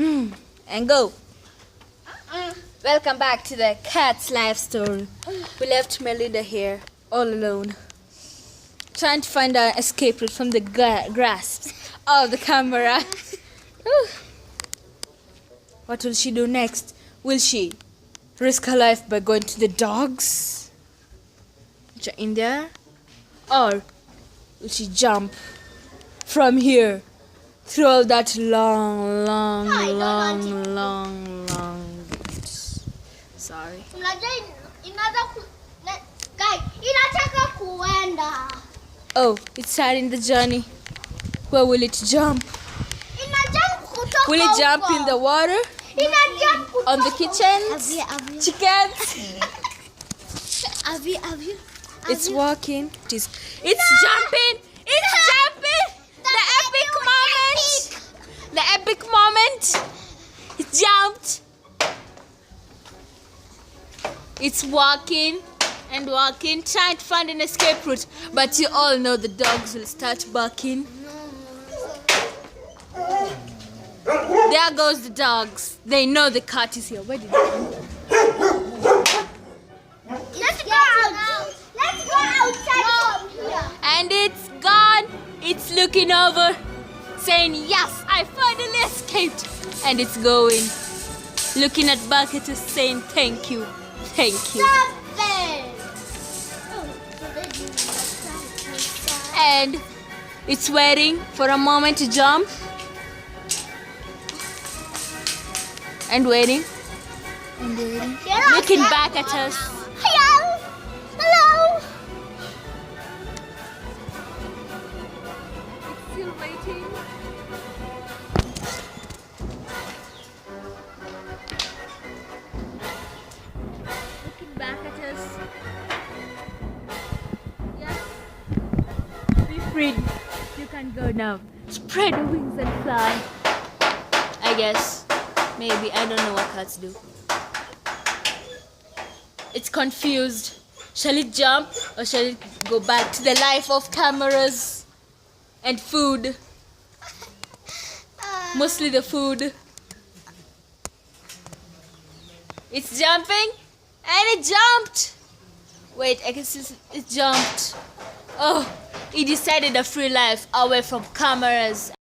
And go. Welcome back to the cat's life story. We left Melinda here all alone, trying to find an escape route from the grasp of the camera. What will she do next? Will she risk her life by going to the dogs which are in there? Or will she jump from here through all that long sorry. Oh, it's starting the journey. Where will it jump? Will it jump in the water? On the kitchen? Chickens? It's walking. It's jumping. It's jumping. The epic moment. It jumped. It's walking and walking, trying to find an escape route. But you all know the dogs will start barking. There goes the dogs. They know the cat is here. Where did it go? Let's go out. Let's go outside. And it's gone. It's looking over, saying, yes, I finally escaped. And it's going, looking at Bucket, saying, thank you. Thank you. Stop it. And it's waiting for a moment to jump. And waiting. And waiting. Looking back at us. Hello. Hello. It's still waiting. Looking back at us. Yes. Be free. You can go now. Spread your wings and fly. I guess. Maybe. I don't know what cats do. It's confused. Shall it jump or shall it go back to the life of cameras and food? Mostly the food. It's jumping and it jumped. Wait, I can see it jumped. Oh, it decided a free life away from cameras.